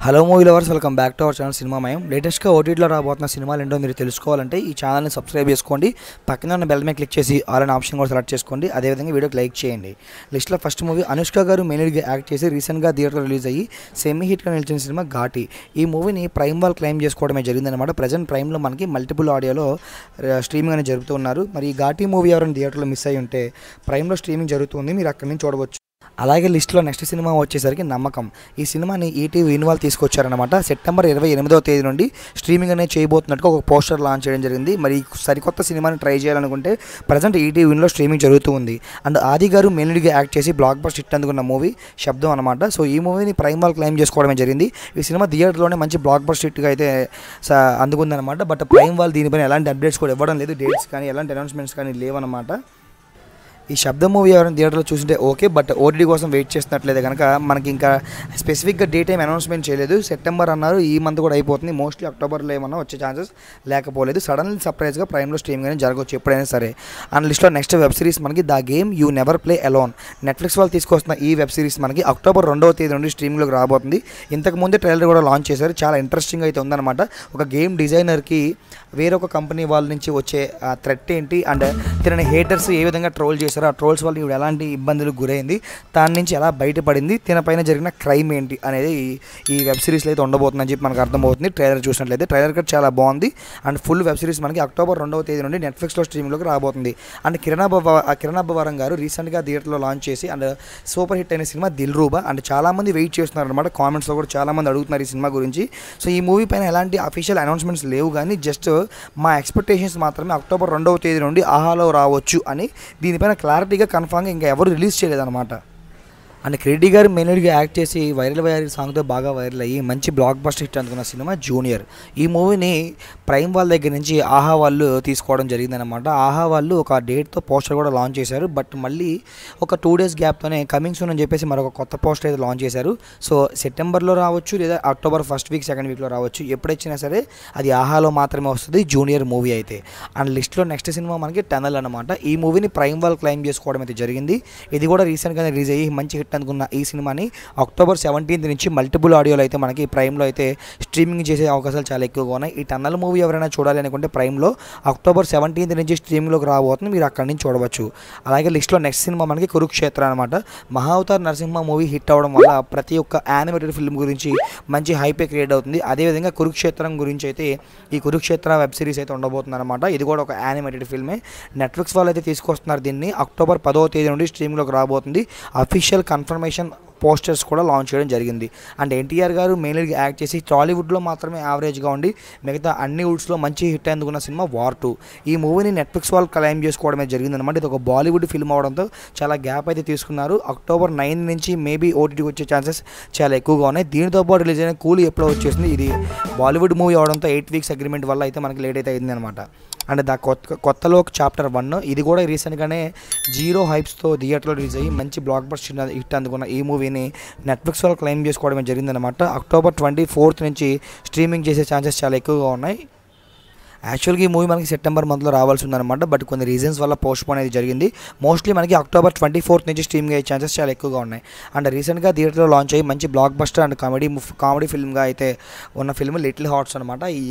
Hello movie lovers, welcome back to our channel Cinemamayam. లేటెస్ట్గా ఓటీటీలో రాబోతున్న సినిమాలు ఏంటో మీరు తెలుసుకోవాలంటే ఈ ఛానల్ని సబ్స్క్రైబ్ చేసుకోండి. పక్కన ఉన్న బెల్ మీద క్లిక్ చేసి ఆల్ అనే ఆప్షన్ కూడా సెలెక్ట్ చేసుకోండి. అదేవిధంగా వీడియోకి లైక్ చేయండి. లిస్ట్లో ఫస్ట్ మూవీ అనుష్క గారు మెయిన్ లీడ్గా యాక్ట్ చేసి రీసెంట్గా థియేటర్లో రిలీజ్ అయ్యి సెమీ హిట్గా నిలిచిన సినిమా ఘాటి. ఈ మూవీని ప్రైమ్ వాళ్ళు క్లెయిమ్ చేసుకోవడమే జరిగిందనమాట. ప్రజెంట్ ప్రైమ్లో మనకి మల్టిపుల్ ఆడియోలో స్ట్రీమింగ్ అనేది జరుగుతూ ఉన్నారు. మరి ఈ ఘాటి మూవీ ఎవరైనా థియేటర్లో మిస్ అయ్యి ఉంటే ప్రైమ్లో స్ట్రీమింగ్ జరుగుతుంది, మీరు అక్కడి నుంచి చూడవచ్చు. అలాగే లిస్ట్లో నెక్స్ట్ సినిమా వచ్చేసరికి నమ్మకం. ఈ సినిమాని ఈటీవీ ఇన్వాల్వ్ తీసుకొచ్చారనమాట. సెప్టెంబర్ 28వ తేదీ నుండి స్ట్రీమింగ్ అనేది చేయబోతున్నట్టుగా ఒక పోస్టర్ లాంచ్ చేయడం జరిగింది. మరి సరికొత్త సినిమాని ట్రై చేయాలనుకుంటే ప్రజెంట్ ఈటీవీ విన్లో స్ట్రీమింగ్ జరుగుతూ ఉంది. అండ్ ఆది గారు మెయిన్ లీడ్గా యాక్ట్ చేసి బ్లాక్ బస్టర్ హిట్ అందుకున్న మూవీ శబ్దం అనమాట. సో ఈ మూవీని ప్రైమ్ వాళ్ళు క్లెయిమ్ చేసుకోవడమే జరిగింది. ఈ సినిమా థియేటర్లోనే మంచి బ్లాక్ బస్టర్ హిట్గా అయితే అందుకుందనమాట. బట్ ప్రైమ్ వాళ్ళు దీనిపైన ఎలాంటి అప్డేట్స్ కూడా ఇవ్వడం లేదు. డేట్స్ కానీ ఎలాంటి అనౌన్స్మెంట్స్ కానీ లేవన్నమాట. ఈ శబ్దం మూవీ ఎవరైనా థియేటర్లో చూసింటే ఓకే, బట్ ఓటీటీ కోసం వెయిట్ చేస్తున్నట్లయితే కనుక మనకి ఇంకా స్పెసిఫిక్గా డేట్ ఏం అనౌన్స్మెంట్ చేయలేదు. సెప్టెంబర్ అన్నారు, ఈ మంత్ కూడా అయిపోతుంది. మోస్ట్లీ అక్టోబర్లో ఏమన్నా వచ్చే ఛాన్సెస్ లేకపోలేదు. సడన్లీ సర్ప్రైజ్గా ప్రైమ్లో స్ట్రీమింగ్ అనేది జరగవచ్చు ఎప్పుడైనా సరే. అండ్ లిస్ట్లో నెక్స్ట్ వెబ్ సిరీస్ మనకి the game you never play alone. Netflix వాళ్ళు తీసుకొస్తున్న ఈ వెబ్ సిరీస్ మనకి అక్టోబర్ 2వ తేదీ నుండి స్ట్రీమింగ్లోకి రాబోతుంది. ఇంతకుముందే ట్రైలర్ కూడా లాంచ్ చేశారు. చాలా ఇంట్రెస్టింగ్ అయితే ఉందన్నమాట. ఒక గేమ్ డిజైనర్కి వేరొక కంపెనీ వాళ్ళ నుంచి వచ్చే థ్రెట్ ఏంటి, అండ్ తినని హేటర్స్ ఏ విధంగా ట్రోల్ చేశారు, ఆ ట్రోల్స్ వల్ల ఇవి ఎలాంటి ఇబ్బందులకు గురైంది, దాని నుంచి ఎలా బయటపడింది, తినపైన జరిగిన క్రైమ్ ఏంటి అనేది ఈ వెబ్ సిరీస్లో అయితే ఉండబోతుందని చెప్పి మనకు అర్థమవుతుంది. ట్రైలర్ చూసినట్లయితే ట్రైలర్ కూడా చాలా బాగుంది. అండ్ ఫుల్ వెబ్ సిరీస్ మనకి అక్టోబర్ 2వ తేదీ నుండి నెట్ఫ్లిక్స్లో స్ట్రీమింగ్లోకి రాబోతుంది. అండ్ కిరణ్ అబ్బవరం గారు రీసెంట్గా థియేటర్లో లాంచ్ చేసి అండ్ సూపర్ హిట్ అయిన సినిమా దిల్ రూబా. అండ్ చాలామంది వెయిట్ చేస్తున్నారు అనమాట. కామెంట్స్లో కూడా చాలామంది అడుగుతున్నారు ఈ సినిమా గురించి. సో ఈ మూవీ పైన ఎలాంటి అఫీషియల్ అనౌన్స్మెంట్స్ లేవు, కానీ జస్ట్ మా ఎక్స్పెక్టేషన్స్ మాత్రమే అక్టోబర్ 2వ తేదీ నుండి ఆహాలో రావచ్చు అని. దీనిపైన క్లారిటీగా కన్ఫామ్గా ఇంకా ఎవరు రిలీజ్ చేయలేదన్నమాట. అండ్ క్రెడిటీ గారు మెయిన్ లీడ్గా యాక్ట్ చేసి వైరల్ సాంగ్తో బాగా వైరల్ అయ్యి మంచి బ్లాక్ బస్టర్ హిట్ అందుకున్న సినిమా జూనియర్. ఈ మూవీని ప్రైమ్ వాళ్ళ దగ్గర నుంచి ఆహా వాళ్ళు తీసుకోవడం జరిగిందనమాట. ఆహా వాళ్ళు ఒక డేట్తో పోస్టర్ కూడా లాంచ్ చేశారు. బట్ మళ్ళీ ఒక 2 days గ్యాప్తోనే కమింగ్ సూన్ అని చెప్పేసి మరొక కొత్త పోస్టర్ అయితే లాంచ్ చేశారు. సో సెప్టెంబర్లో రావచ్చు, లేదా అక్టోబర్ 1st వీక్ 2nd వీక్లో రావచ్చు. ఎప్పుడొచ్చినా సరే అది ఆహాలో మాత్రమే వస్తుంది జూనియర్ మూవీ అయితే. అండ్ లిస్ట్లో నెక్స్ట్ సినిమా మనకి టనల్ అనమాట. ఈ మూవీని ప్రైమ్ వాళ్ళు క్లెయిమ్ చేసుకోవడం అయితే జరిగింది. ఇది కూడా రీసెంట్గానే రిలీజ్ అయ్యి మంచి హిట్ అందుకున్న ఈ సినిమాని అక్టోబర్ 17th నుంచి మల్టిపుల్ ఆడియోలో అయితే మనకి ప్రైమ్లో అయితే స్ట్రీమింగ్ చేసే అవకాశాలు చాలా ఎక్కువగా ఉన్నాయి. ఈ టన్నల్ మూవీ ఎవరైనా చూడాలి అనుకుంటే ప్రైమ్లో అక్టోబర్ 17th నుంచి స్ట్రీమింగ్లోకి రాబోతుంది, మీరు అక్కడి నుంచి చూడవచ్చు. అలాగే లిస్ట్లో నెక్స్ట్ సినిమా మనకి కురుక్షేత్ర అనమాట. మహావతార్ నరసింహ మూవీ హిట్ అవ్వడం వల్ల ప్రతి ఒక్క యానిమేటెడ్ ఫిల్మ్ గురించి మంచి హైపే క్రియేట్ అవుతుంది. అదేవిధంగా కురుక్షేత్రం గురించి అయితే ఈ కురుక్షేత్ర వెబ్ సిరీస్ అయితే ఉండబోతుంది అనమాట. ఇది కూడా ఒక యానిమేటెడ్ ఫిల్మే. నెట్ఫ్లిక్స్ వాళ్ళు అయితే తీసుకొస్తున్నారు దీన్ని. అక్టోబర్ 10వ తేదీ నుండి స్ట్రీమింగ్లోకి రాబోతుంది. అఫీషియల్ కన్ఫర్మేషన్ పోస్టర్స్ కూడా లాంచ్ చేయడం జరిగింది. అండ్ ఎన్టీఆర్ గారు మెయిన్ లీడ్గా యాక్ట్ చేసి టాలీవుడ్లో మాత్రమే యావరేజ్గా ఉండి మిగతా అన్ని వుడ్స్లో మంచి హిట్ అందుకున్న సినిమా వార్ 2. ఈ మూవీని నెట్ఫ్లిక్స్ వాళ్ళు క్లెయిమ్ చేసుకోవడమే జరిగిందనమాట. ఇది ఒక బాలీవుడ్ ఫిల్మ్ అవడంతో చాలా గ్యాప్ అయితే తీసుకున్నారు. అక్టోబర్ 9 నుంచి మేబీ ఓటీటీకి వచ్చే ఛాన్సెస్ చాలా ఎక్కువగా ఉన్నాయి. దీనితో పాటు రిలీజ్ అయిన కూలీ ఎప్పుడో వచ్చేసింది. ఇది బాలీవుడ్ మూవీ అవడంతో 8 weeks అగ్రిమెంట్ వల్ల అయితే మనకి లేట్ అయితే అయింది అనమాట. అండ్ కొత్తలో చాప్టర్ 1 ఇది కూడా రీసెంట్గానే 0 హైప్స్తో థియేటర్లో రిలీజ్ అయ్యి మంచి బ్లాక్ బస్టర్ హిట్ అందుకున్న ఈ మూవీని నెట్ఫ్లిక్స్ వాళ్ళు క్లెయిమ్ చేసుకోవడమే జరిగిందనమాట. అక్టోబర్ 24th నుంచి స్ట్రీమింగ్ చేసే ఛాన్సెస్ చాలా ఎక్కువగా ఉన్నాయి. యాక్చువల్గా ఈ మూవీ మనకి సెప్టెంబర్ మంత్లో రావాల్సి ఉందన్నమాట. బట్ కొన్ని రీజన్స్ వల్ల పోస్ట్పోన్ అనేది జరిగింది. మోస్ట్లీ మనకి అక్టోబర్ 24th నుంచి స్ట్రీమింగ్ అయ్యే ఛాన్సెస్ చాలా ఎక్కువగా ఉన్నాయి. అండ్ రీసెంట్గా థియేటర్లో లాంచ్ అయ్యి మంచి బ్లాక్ బస్టర్ అండ్ కామెడీ ఫిల్మ్గా అయితే ఉన్న ఫిల్మ్ లిటిల్ హార్ట్స్ అనమాట. ఈ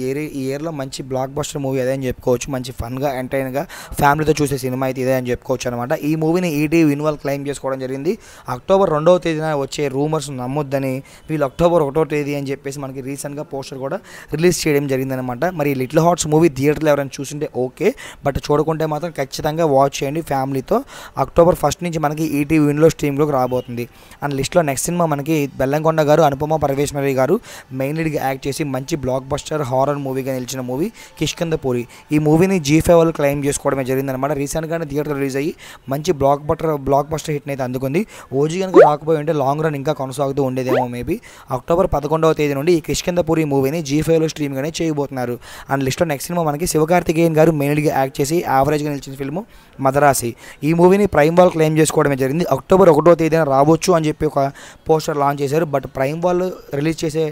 ఇయర్లో మంచి బ్లాక్ బస్టర్ మూవీ అదే అని చెప్పుకోవచ్చు. మంచి ఫన్గా ఎంటర్టైన్గా ఫ్యామిలీతో చూసే సినిమా అయితే ఇదే అని చెప్పుకోవచ్చు అనమాట. ఈ మూవీని ఈటీవీ ఇన్వాల్వ్ క్లెయిమ్ చేసుకోవడం జరిగింది. అక్టోబర్ 2వ తేదీన వచ్చే రూమర్స్ నమ్మొద్దని వీళ్ళు అక్టోబర్ 1వ తేదీ అని చెప్పేసి మనకి రీసెంట్గా పోస్టర్ కూడా రిలీజ్ చేయడం జరిగిందనమాట. మరి లిటిల్ హార్ట్స్ మూవీ థియేటర్లో ఎవరైనా చూసింటే ఓకే, బట్ చూడకుంటే మాత్రం ఖచ్చితంగా వాచ్ చేయండి ఫ్యామిలీతో. అక్టోబర్ 1st నుంచి మనకి ఈటీవీ విన్లో స్ట్రీమ్లోకి రాబోతుంది. అండ్ లిస్ట్లో నెక్స్ట్ సినిమా మనకి బెల్లంకొండ గారు అనుపమ పరమేశ్వరి గారు మెయిన్ లీడ్గా యాక్ట్ చేసి మంచి బ్లాక్ బస్టర్ హారర్ మూవీగా నిలిచిన మూవీ కిష్కింధపురి. ఈ మూవీని G5 వాళ్ళు క్లెయిమ్ చేసుకోవడమే జరిగిందనమాట. రీసెంట్గానే థియేటర్ రిలీజ్ అయ్యి మంచి బ్లాక్ బస్టర్ హిట్ని అయితే అందుకుంది. ఓజీ కనుక రాకపోయి ఉంటే లాంగ్ రన్ ఇంకా కొనసాగుతూ ఉండేదేమో మేబీ. అక్టోబర్ 11వ తేదీ నుండి ఈ కిష్కింధపురి మూవీని G5లో స్ట్రీమ్గానే చేయబోతున్నారు. అండ్ లిస్ట్లో నెక్స్ట్ సినిమా మనకి శివకార్తికేయన్ గారు మెయిన్గా యాక్ట్ చేసి యావరేజ్గా నిలిచిన ఫిల్మ్ మదరాసి. ఈ మూవీని ప్రైమ్ వాల్ క్లెయిమ్ చేసుకోవడమే జరిగింది. అక్టోబర్ 1వ తేదీన రావచ్చు అని చెప్పి ఒక పోస్టర్ లాంచ్ చేశారు. బట్ ప్రైమ్ వాల్ రిలీజ్ చేసే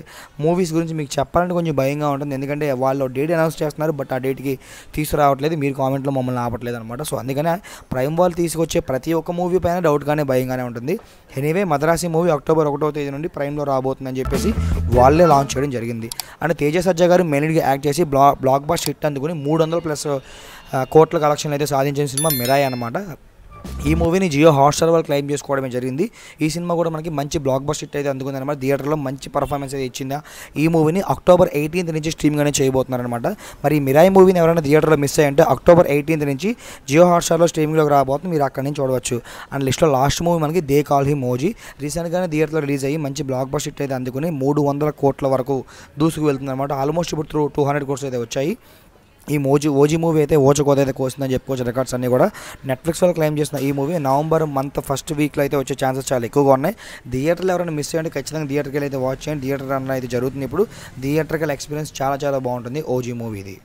మూవీస్ గురించి మీకు చెప్పాలంటే కొంచెం భయంగా ఉంటుంది. ఎందుకంటే వాళ్ళు డేట్ అనౌన్స్ చేస్తున్నారు, బట్ ఆ డేట్కి తీసుకురావట్లేదు. మీరు కామెంట్లో మమ్మల్ని ఆపట్లేదు అనమాట. సో అందుకనే ప్రైమ్ వాల్ తీసుకొచ్చే ప్రతి ఒక్క మూవీ పైన డౌట్గానే భయంగానే ఉంటుంది. ఎనీవే మదరాసి మూవీ అక్టోబర్ 1వ తేదీ నుండి ప్రైమ్లో రాబోతుందని చెప్పేసి వాళ్ళే లాంచ్ చేయడం జరిగింది. అండ్ తేజ సజ్జా గారు మెయిన్గా యాక్ట్ చేసి బ్లాక్ బస్టర్ హిట్ అందుకుని 300+ కోట్ల కలెక్షన్లు అయితే సాధించిన సినిమా మిరాయి అనమాట. ఈ మూవీని జియో హాట్స్టార్ వాళ్ళు క్లెయిమ్ చేసుకోవడమే జరిగింది. ఈ సినిమా కూడా మనకి మంచి బ్లాక్ బస్టర్ హిట్ అయితే అందుకుంది అనమాట. థియేటర్లో మంచి పర్ఫార్మెన్స్ అయితే ఇచ్చిందా. ఈ మూవీని అక్టోబర్ 18th నుంచి స్ట్రీమింగ్ అనేది చేయబోతున్నారనమాట. మరి ఈ మిరాయి మూవీని ఎవరైనా థియేటర్లో మిస్ అయ్యంటే అక్టోబర్ 18th నుంచి జియో హాట్స్టార్లో స్ట్రీమింగ్లోకి రాబోతుంది. మీరు అక్కడి నుంచి చూడవచ్చు. అండ్ లిస్ట్లో లాస్ట్ మూవీ మనకి దే కాల్ హిమ్ ఓజీ. రీసెంట్గానే థియేటర్లో రిలీజ్ అయ్యి మంచి బ్లాక్ బస్టర్ హిట్ అయితే అందుకుని 300 కోట్ల వరకు దూసుకు వెళ్తుంది అనమాట. ఆల్మోస్ట్ ఇప్పుడు 200 కోట్స్ అయితే వచ్చాయి. ఈ ఓజీ మూవీ అయితే ఓచకోత అయితే కోస్తుందని చెప్పుకోవచ్చు. రికార్డ్స్ అన్నీ కూడా నెట్ఫ్లిక్స్ వాళ్ళు క్లెయిమ్ చేస్తున్న ఈ మూవీ నవంబర్ మంత్ ఫస్ట్ వీక్లో అయితే వచ్చే ఛాన్సెస్ చాలా ఎక్కువగా ఉన్నాయి. థియేటర్లో ఎవరైనా మిస్ అయ్యండి ఖచ్చితంగా థియేటర్కి అయితే వాచ్ చేయండి. థియేటర్ రన్ అయితే జరుగుతుంది. ఇప్పుడు థియేటర్కల్ ఎక్స్పీరియన్స్ చాలా బాగుంటుంది ఓజీ మూవీది.